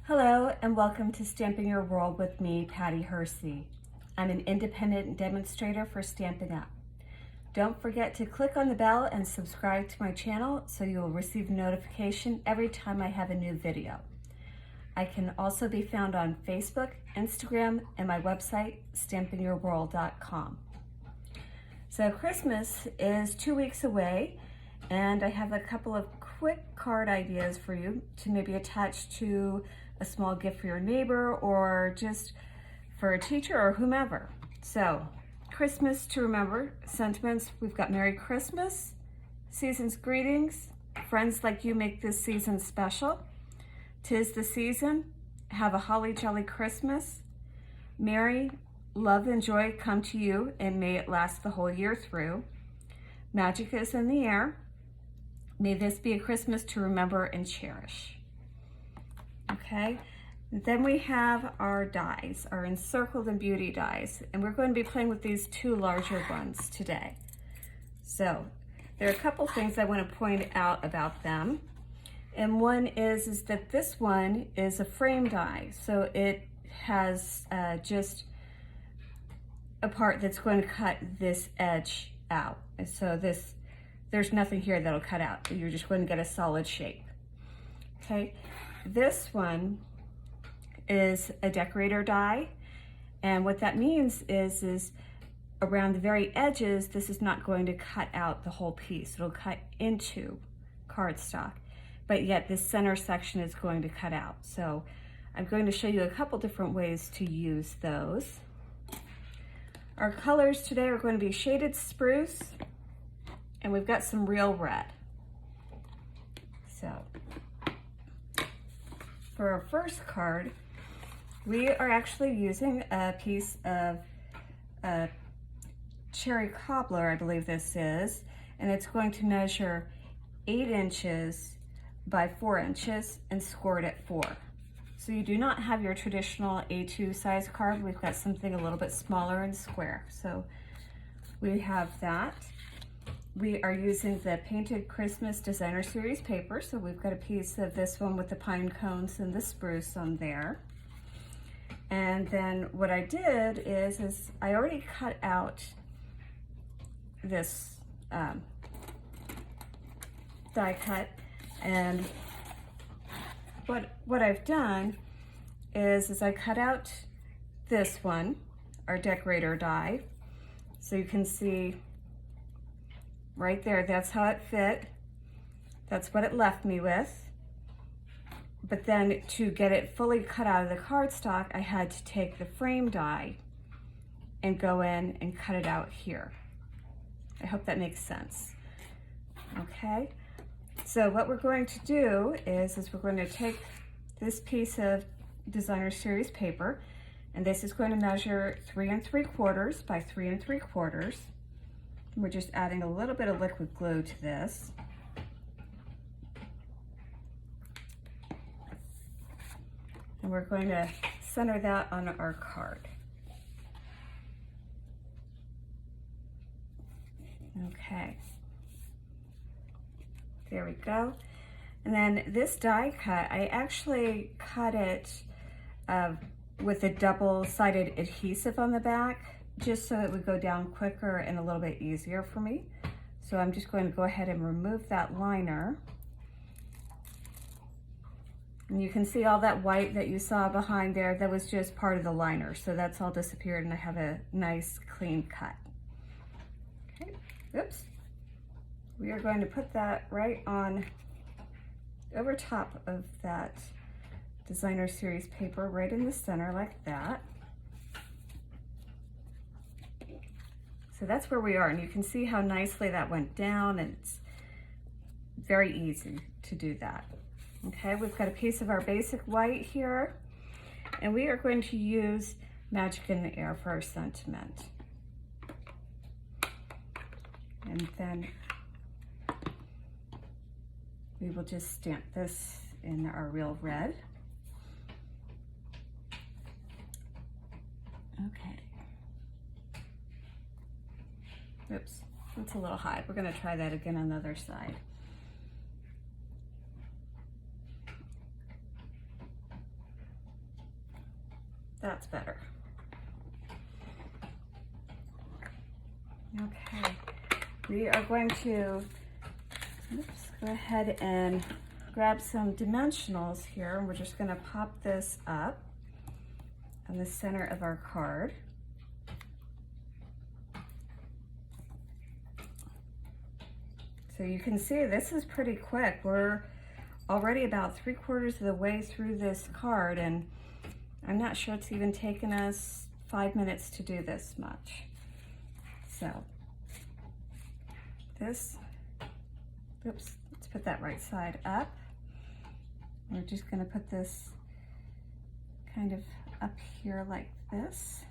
Hello and welcome to Stamping Your World with me, Patty Hersey. I'm an independent demonstrator for Stampin' Up. Don't forget to click on the bell and subscribe to my channel so you will receive notification every time I have a new video. I can also be found on Facebook, Instagram, and my website, stampingyourworld.com. So Christmas is 2 weeks away, and I have a couple of quick card ideas for you to maybe attach to a small gift for your neighbor or just for a teacher or whomever. So, Christmas to remember sentiments. We've got Merry Christmas, season's greetings, friends like you make this season special. 'Tis the season, have a holly jolly Christmas. Merry, love and joy come to you, and may it last the whole year through. Magic is in the air. May this be a Christmas to remember and cherish. Okay, then we have our dies, our Encircled and Beauty dies, and we're going to be playing with these two larger ones today. So there are a couple things I want to point out about them. And one is that this one is a frame die. So it has just a part that's going to cut this edge out. And so there's nothing here that'll cut out. You're just going to get a solid shape. Okay, this one is a decorator die. And what that means is around the very edges, this is not going to cut out the whole piece. It'll cut into cardstock. But yet this center section is going to cut out. So I'm going to show you a couple different ways to use those. Our colors today are going to be shaded spruce, and we've got some real red. So for our first card, we are actually using a piece of cherry cobbler, I believe this is, and it's going to measure 8 inches by 4 inches and scored at 4. So you do not have your traditional A2 size card. We've got something a little bit smaller and square. So we have that. We are using the Painted Christmas Designer Series paper. So we've got a piece of this one with the pine cones and the spruce on there. And then what I did is I already cut out this die cut. And what I've done is I cut out this one, our decorator die. So you can see right there, that's how it fit. That's what it left me with. But then to get it fully cut out of the cardstock, I had to take the frame die and go in and cut it out here. I hope that makes sense. Okay. So what we're going to do is we're going to take this piece of Designer Series paper, and this is going to measure 3 3/4 by 3 3/4. We're just adding a little bit of liquid glue to this. And we're going to center that on our card. Okay. There we go. And then this die cut, I actually cut it with a double-sided adhesive on the back, just so it would go down quicker and a little bit easier for me. So I'm just going to go ahead and remove that liner. And you can see all that white that you saw behind there, that was just part of the liner. So that's all disappeared, and I have a nice clean cut. Okay, oops. We are going to put that right on over top of that Designer Series paper, right in the center like that. So that's where we are, and you can see how nicely that went down, and it's very easy to do that. Okay, we've got a piece of our basic white here, and we are going to use Magic in the Air for our sentiment. And then we will just stamp this in our real red. Okay. Oops, that's a little high. We're going to try that again on the other side. That's better. Okay, we are going to go ahead and grab some dimensionals here, and we're just going to pop this up on the center of our card. So you can see this is pretty quick. We're already about 3/4 of the way through this card, and I'm not sure it's even taken us 5 minutes to do this much. So this, oops, let's put that right side up. We're just going to put this kind of up here like this.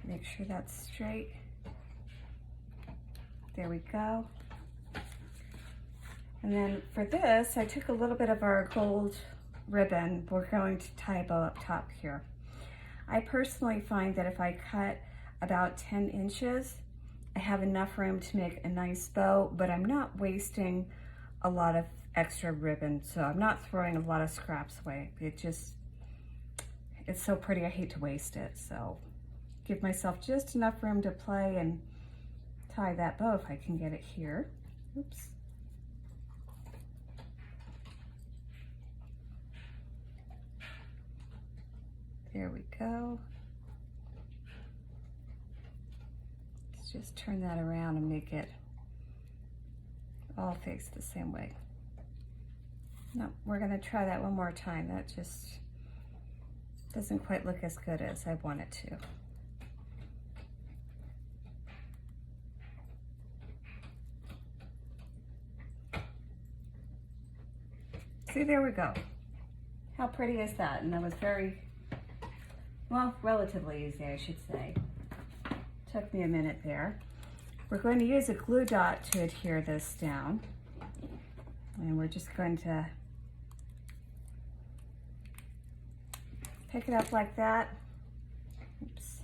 Make sure that's straight. There we go. And then for this, I took a little bit of our gold ribbon. We're going to tie a bow up top here. I personally find that if I cut about 10 inches, I have enough room to make a nice bow, but I'm not wasting a lot of extra ribbon, so I'm not throwing a lot of scraps away. It's so pretty, I hate to waste it. So give myself just enough room to play and tie that bow if I can get it here. Oops. There we go. Let's just turn that around and make it all face the same way. No, we're gonna try that one more time. That just doesn't quite look as good as I want it to. See, there we go. How pretty is that? And that was very, well, relatively easy, I should say. Took me a minute there. We're going to use a glue dot to adhere this down. And we're just going to pick it up like that. Oops.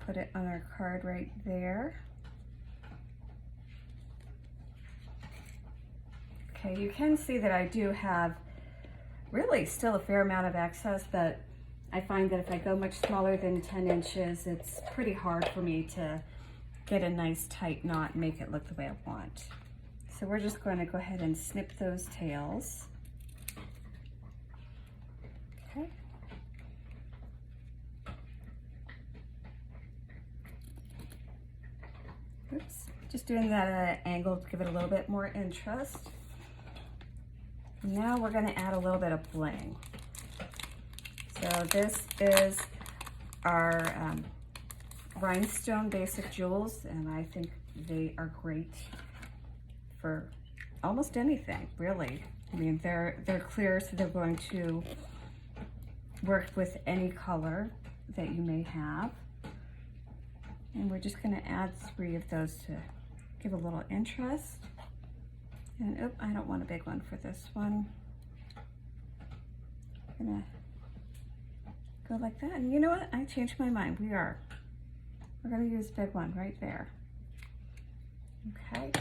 Put it on our card right there. Okay, you can see that I do have really still a fair amount of excess, but I find that if I go much smaller than 10 inches, it's pretty hard for me to get a nice tight knot and make it look the way I want. So we're just going to go ahead and snip those tails. Okay. Oops, just doing that at an angle to give it a little bit more interest. Now we're going to add a little bit of bling. So this is our rhinestone basic jewels, and I think they are great for almost anything, really. I mean, they're clear, so they're going to work with any color that you may have. And we're just going to add 3 of those to give a little interest. And oop, I don't want a big one for this one. I'm gonna go like that. And you know what? I changed my mind. We're gonna use a big one right there. Okay.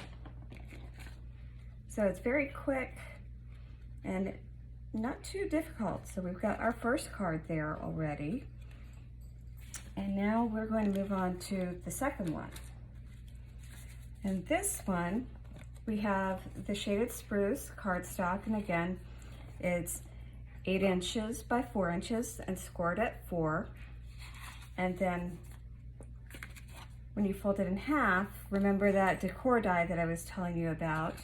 So it's very quick and not too difficult. So we've got our first card there already. And now we're going to move on to the second one. And this one, we have the shaded spruce cardstock, and again, it's 8 inches by 4 inches and scored at 4. And then when you fold it in half, remember that decor die that I was telling you about?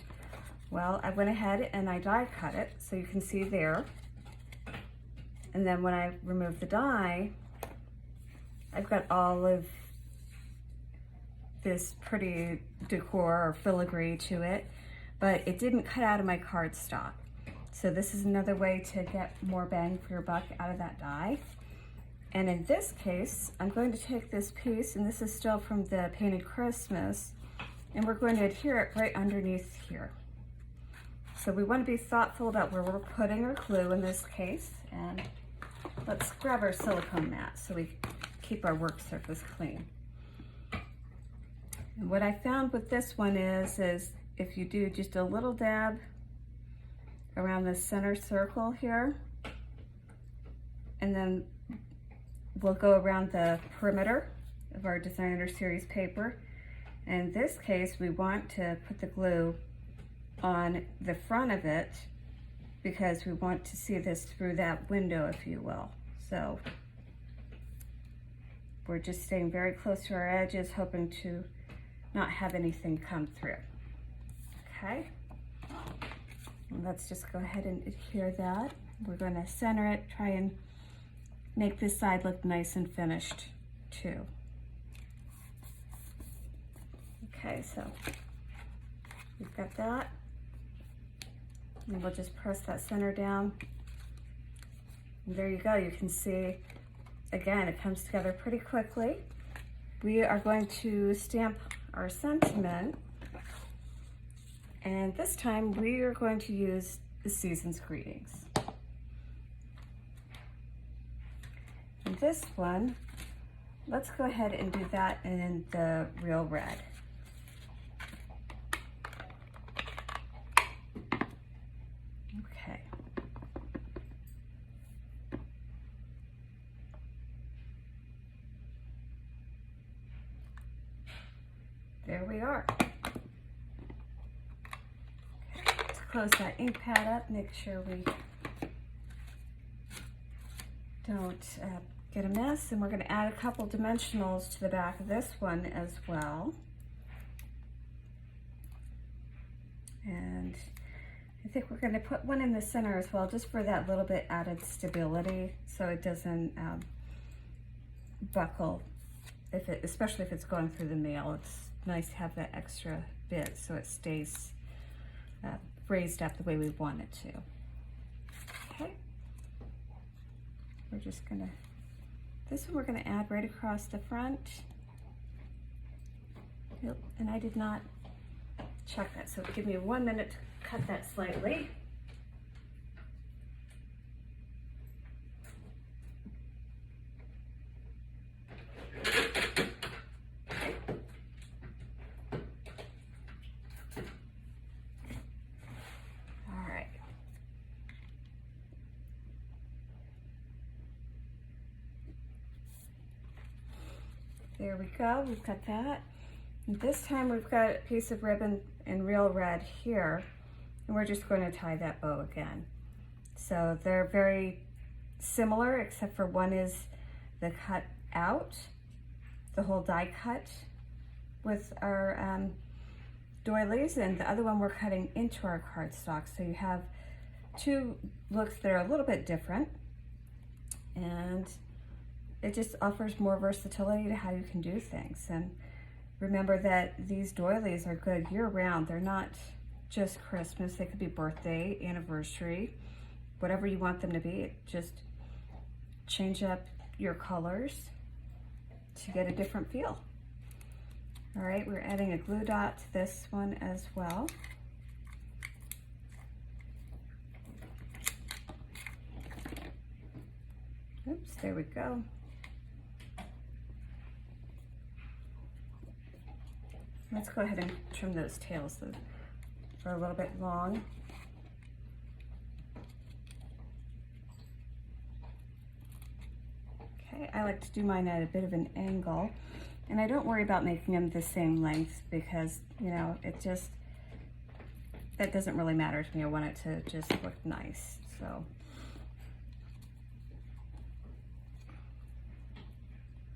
Well, I went ahead and I die cut it, so you can see there. And then when I remove the die, I've got all of this pretty decor or filigree to it, but it didn't cut out of my cardstock. So this is another way to get more bang for your buck out of that die. And in this case, I'm going to take this piece, and this is still from the Painted Christmas, and we're going to adhere it right underneath here. So we want to be thoughtful about where we're putting our glue in this case, and let's grab our silicone mat so we keep our work surface clean. And what I found with this one is if you do just a little dab around the center circle here. And then we'll go around the perimeter of our Designer Series paper. In this case, we want to put the glue on the front of it because we want to see this through that window, if you will. So we're just staying very close to our edges, hoping to not have anything come through. Okay, and let's just go ahead and adhere that. We're going to center it, try and make this side look nice and finished too. Okay, so we've got that. And we'll just press that center down. And there you go. You can see, again, it comes together pretty quickly. We are going to stamp our sentiment. And this time we are going to use the season's greetings. And this one, let's go ahead and do that in the real red. Okay. There we are. Okay, let's close that ink pad up, make sure we don't get a mess, and we're going to add a couple dimensionals to the back of this one as well. And I think we're going to put one in the center as well, just for that little bit added stability, so it doesn't buckle, especially if it's going through the mail. It's nice to have that extra bit so it stays raised up the way we want it to. Okay. We're just gonna, this one we're gonna add right across the front. Yep, and I did not check that, so give me 1 minute to cut that slightly. There we go, we've got that. And this time we've got a piece of ribbon in real red here, and we're just going to tie that bow again. So they're very similar, except for one is the cut out, the whole die cut with our doilies, and the other one we're cutting into our cardstock. So you have two looks that are a little bit different, and it just offers more versatility to how you can do things. And remember that these doilies are good year-round. They're not just Christmas. They could be birthday, anniversary, whatever you want them to be. Just change up your colors to get a different feel. All right, we're adding a glue dot to this one as well. Oops, there we go. Let's go ahead and trim those tails. They're a little bit long. Okay, I like to do mine at a bit of an angle, and I don't worry about making them the same length because, you know, that doesn't really matter to me. I want it to just look nice, so.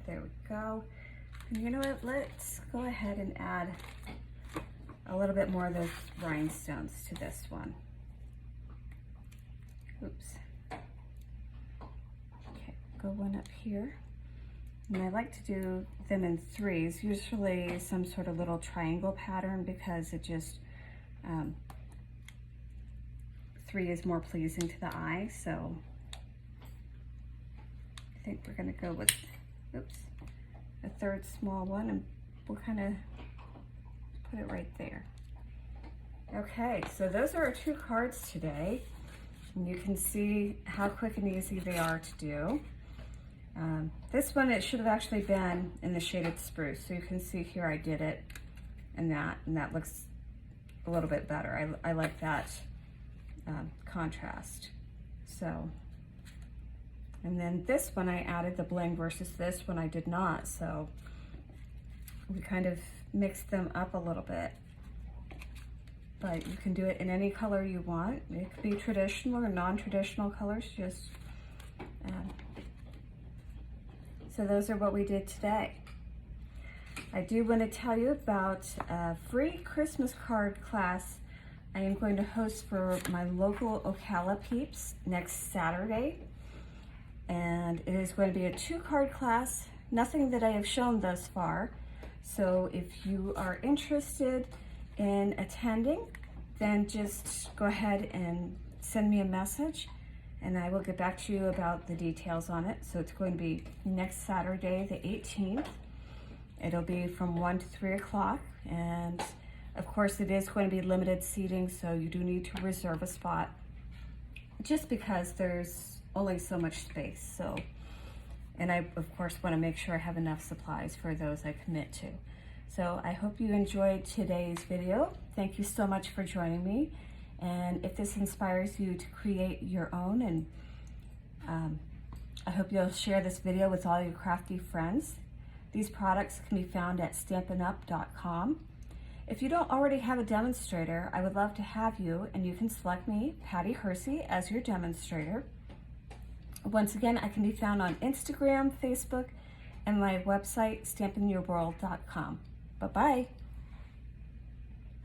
There we go. And you know what, let's go ahead and add a little bit more of those rhinestones to this one. Oops. Okay, go one up here. And I like to do them in threes, usually some sort of little triangle pattern, because it just, 3 is more pleasing to the eye. So I think we're gonna go with, oops, a third small one, and we'll kind of put it right there. Okay, so those are our 2 cards today, and you can see how quick and easy they are to do. This one, it should have actually been in the shaded spruce, so you can see here I did it and that looks a little bit better. I like that contrast. So, and then this one I added the bling versus this one I did not. So we kind of mixed them up a little bit. But you can do it in any color you want. It could be traditional or non-traditional colors, just add. So those are what we did today. I do want to tell you about a free Christmas card class I am going to host for my local Ocala peeps next Saturday. And it is going to be a 2-card class, nothing that I have shown thus far. So if you are interested in attending, then just go ahead and send me a message and I will get back to you about the details on it. So it's going to be next Saturday, the 18th. It'll be from 1 to 3 o'clock. And of course it is going to be limited seating, so you do need to reserve a spot just because there's only so much space. So, and I of course want to make sure I have enough supplies for those I commit to. So I hope you enjoyed today's video. Thank you so much for joining me. And if this inspires you to create your own, and I hope you'll share this video with all your crafty friends. These products can be found at stampinup.com. If you don't already have a demonstrator, I would love to have you, and you can select me, Patty Hersey, as your demonstrator. Once again, I can be found on Instagram, Facebook, and my website, stampinyourworld.com. Bye-bye.